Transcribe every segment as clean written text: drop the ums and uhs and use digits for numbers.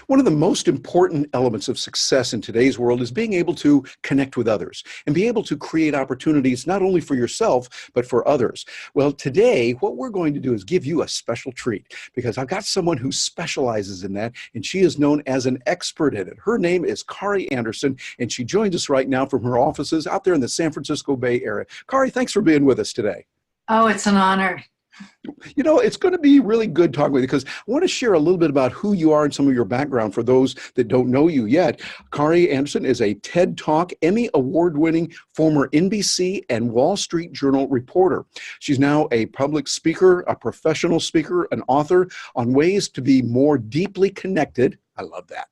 One of the most important elements of success in today's world is being able to connect with others and be able to create opportunities not only for yourself, but for others. Well, today, what we're going to do is give you a special treat because I've got someone who specializes in that, and she is known as an expert in it. Her name is Kare Anderson, and she joins us right now from her offices out there in the San Francisco Bay Area. Kare, thanks for being with us today. Oh, it's an honor. You know, it's going to be really good talking with you because I want to share a little bit about who you are and some of your background for those that don't know you yet. Kare Anderson is a TED Talk Emmy award-winning former NBC and Wall Street Journal reporter. She's now a public speaker, a professional speaker, an author on ways to be more deeply connected. I love that.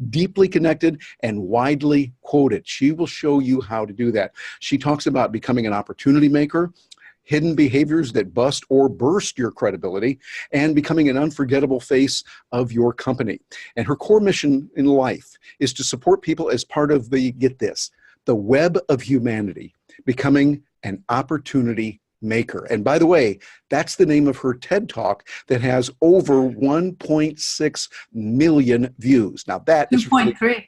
Deeply connected and widely quoted. She will show you how to do that. She talks about becoming an opportunity maker, hidden behaviors that bust or burst your credibility, and becoming an unforgettable face of your company. And her core mission in life is to support people as part of the, get this, the web of humanity, becoming an opportunity maker. And by the way, that's the name of her TED Talk that has over 1.6 million views. Now that is 2.3.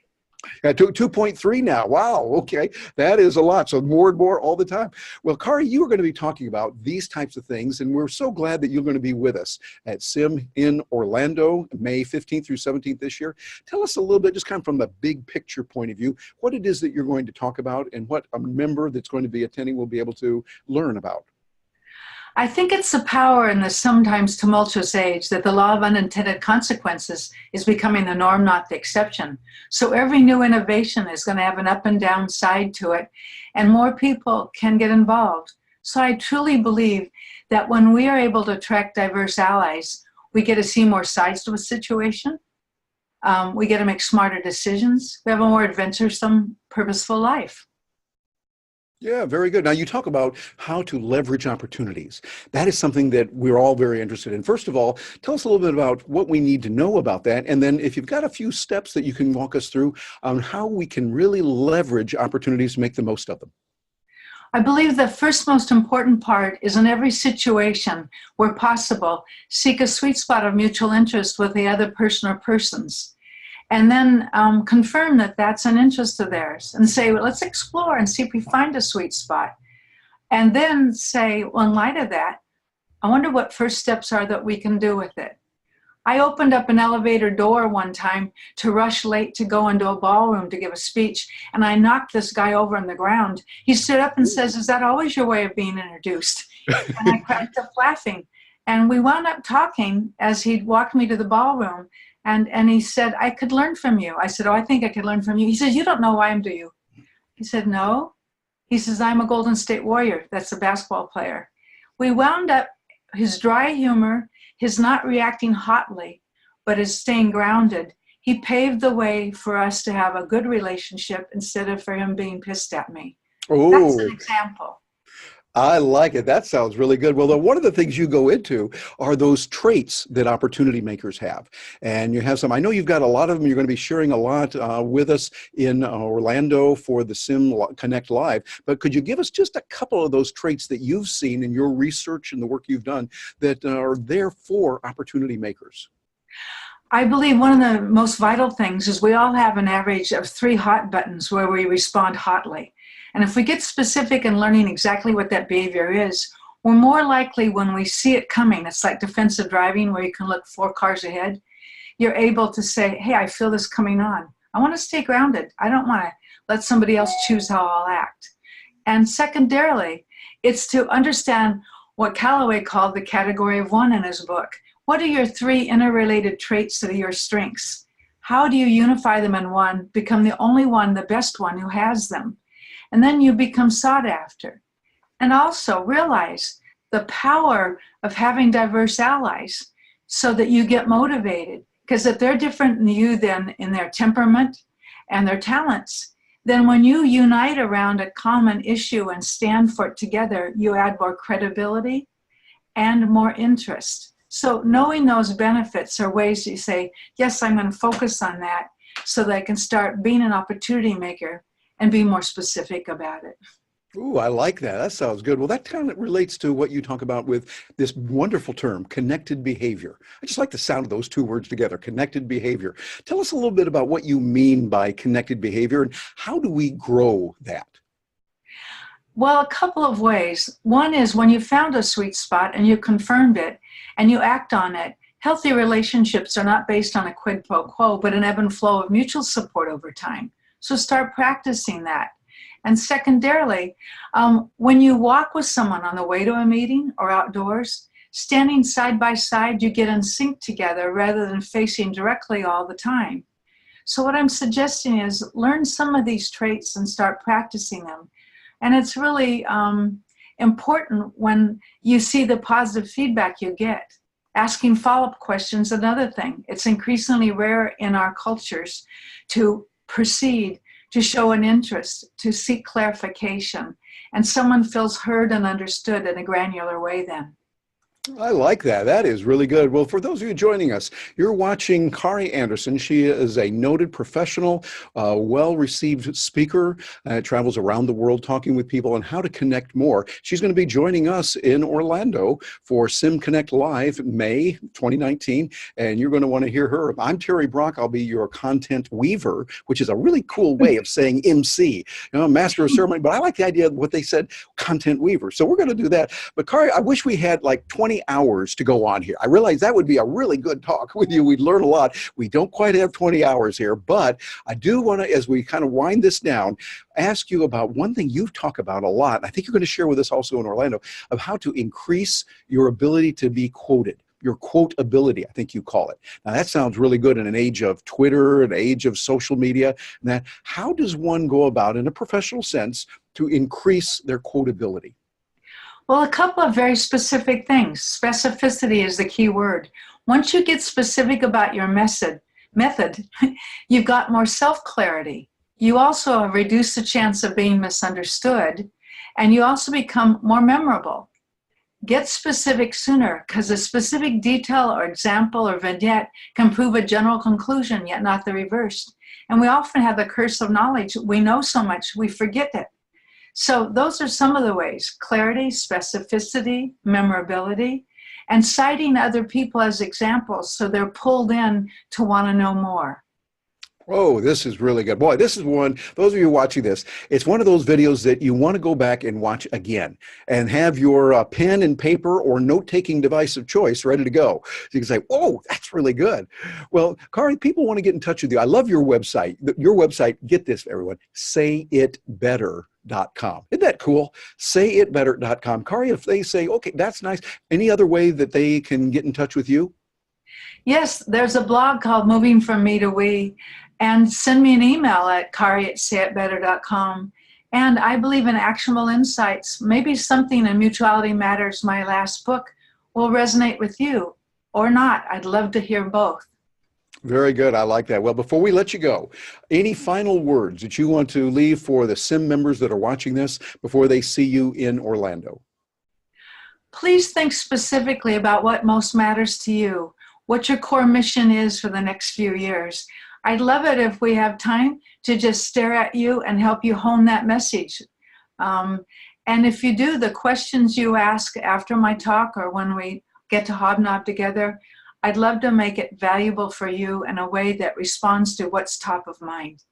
2.3 now. Wow. Okay. That is a lot. So more and more all the time. Well, Kare, you are going to be talking about these types of things, and we're so glad that you're going to be with us at SIM in Orlando, May 15th through 17th this year. Tell us a little bit, just kind of from the big picture point of view, what it is that you're going to talk about and what a member that's going to be attending will be able to learn about. I think it's the power in this sometimes tumultuous age that the law of unintended consequences is becoming the norm, not the exception. So every new innovation is going to have an up and down side to it, and more people can get involved. So I truly believe that when we are able to attract diverse allies, we get to see more sides to a situation. We get to make smarter decisions. We have a more adventuresome, purposeful life. Yeah, very good. Now you talk about how to leverage opportunities. That is something that we're all very interested in. First of all, tell us a little bit about what we need to know about that. And then if you've got a few steps that you can walk us through on how we can really leverage opportunities to make the most of them. I believe the first most important part is in every situation where possible, seek a sweet spot of mutual interest with the other person or persons. And then confirm that that's an interest of theirs and say, well, let's explore and see if we find a sweet spot. And then say, well, in light of that, I wonder what first steps are that we can do with it. I opened up an elevator door one time to rush late to go into a ballroom to give a speech, and I knocked this guy over on the ground. He stood up and says, is that always your way of being introduced? And I cracked up laughing. And we wound up talking as he'd walked me to the ballroom. And he said, I could learn from you. I said, oh, I think I could learn from you. He says, you don't know who I am, do you? He said, no. He says, I'm a Golden State Warrior. That's a basketball player. We wound up his dry humor, his not reacting hotly, but his staying grounded. He paved the way for us to have a good relationship instead of for him being pissed at me. Oh. That's an example. I like it. That sounds really good. Well, one of the things you go into are those traits that opportunity makers have. And you have some, I know you've got a lot of them. You're going to be sharing a lot with us in Orlando for the Sim Connect Live. But could you give us just a couple of those traits that you've seen in your research and the work you've done that are there for opportunity makers? I believe one of the most vital things is we all have an average of 3 hot buttons where we respond hotly. And if we get specific in learning exactly what that behavior is, we're more likely when we see it coming, it's like defensive driving where you can look 4 cars ahead, you're able to say, hey, I feel this coming on. I want to stay grounded. I don't want to let somebody else choose how I'll act. And secondarily, it's to understand what Calloway called the category of 1 in his book. What are your 3 interrelated traits that are your strengths? How do you unify them in one, become the only one, the best one who has them? And then you become sought after. And also realize the power of having diverse allies so that you get motivated. Because if they're different than you then in their temperament and their talents, then when you unite around a common issue and stand for it together, you add more credibility and more interest. So knowing those benefits are ways you say, yes, I'm going to focus on that so that I can start being an opportunity maker and be more specific about it. Ooh, I like that. That sounds good. Well, that kind of relates to what you talk about with this wonderful term, connected behavior. I just like the sound of those two words together, connected behavior. Tell us a little bit about what you mean by connected behavior and how do we grow that? Well, a couple of ways. One is when you found a sweet spot and you confirmed it and you act on it, healthy relationships are not based on a quid pro quo, but an ebb and flow of mutual support over time. So start practicing that. And secondarily, when you walk with someone on the way to a meeting or outdoors, standing side by side, you get in sync together rather than facing directly all the time. So what I'm suggesting is learn some of these traits and start practicing them. And it's really important when you see the positive feedback you get. Asking follow-up questions, another thing. It's increasingly rare in our cultures to proceed, to show an interest, to seek clarification. And someone feels heard and understood in a granular way then. I like that. That is really good. Well, for those of you joining us, you're watching Kare Anderson. She is a noted professional, well-received speaker, travels around the world talking with people on how to connect more. She's going to be joining us in Orlando for Sim Connect Live May 2019, and you're going to want to hear her. I'm Terry Brock. I'll be your content weaver, which is a really cool way of saying MC, master of ceremony, but I like the idea of what they said, content weaver. So we're going to do that. But Kare, I wish we had like 20 hours to go on here. I realize that would be a really good talk with you. We'd learn a lot. We don't quite have 20 hours here, but I do want to, as we kind of wind this down, ask you about one thing you've talked about a lot. I think you're going to share with us also in Orlando of how to increase your ability to be quoted. Your quotability, I think you call it. Now that sounds really good in an age of Twitter, an age of social media. And that, how does one go about in a professional sense to increase their quotability? Well, a couple of very specific things. Specificity is the key word. Once you get specific about your method, you've got more self-clarity. You also reduce the chance of being misunderstood, and you also become more memorable. Get specific sooner, because a specific detail or example or vignette can prove a general conclusion, yet not the reverse. And we often have the curse of knowledge. We know so much, we forget it. So those are some of the ways: clarity, specificity, memorability, and citing other people as examples so they're pulled in to want to know more. Oh, this is really good. Boy, this is one, those of you watching this, it's one of those videos that you want to go back and watch again and have your pen and paper or note-taking device of choice ready to go. So you can say, oh, that's really good. Well, Kare, people want to get in touch with you. I love your website. Your website, get this, everyone, sayitbetter.com. Isn't that cool? Sayitbetter.com. Kare, if they say, okay, that's nice, any other way that they can get in touch with you? Yes, there's a blog called Moving From Me to We, and send me an email at kare@sayitbetter.com. And I believe in actionable insights. Maybe something in Mutuality Matters, my last book, will resonate with you or not. I'd love to hear both. Very good. I like that. Well, before we let you go, any final words that you want to leave for the SIM members that are watching this before they see you in Orlando? Please think specifically about what most matters to you, what your core mission is for the next few years. I'd love it if we have time to just stare at you and help you hone that message. And if you do, the questions you ask after my talk or when we get to hobnob together, I'd love to make it valuable for you in a way that responds to what's top of mind.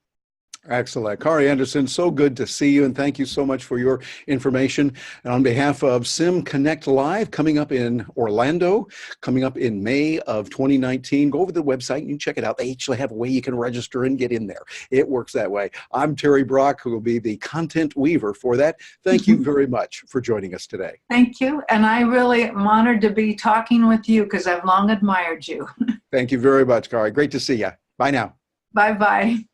Excellent. Kare Anderson, so good to see you, and thank you so much for your information. And on behalf of Sim Connect Live, coming up in Orlando, coming up in May of 2019, go over to the website and you check it out. They actually have a way you can register and get in there. It works that way. I'm Terry Brock, who will be the content weaver for that. Thank you very much for joining us today. Thank you. And I really am honored to be talking with you because I've long admired you. Thank you very much, Kare. Great to see you. Bye now. Bye-bye.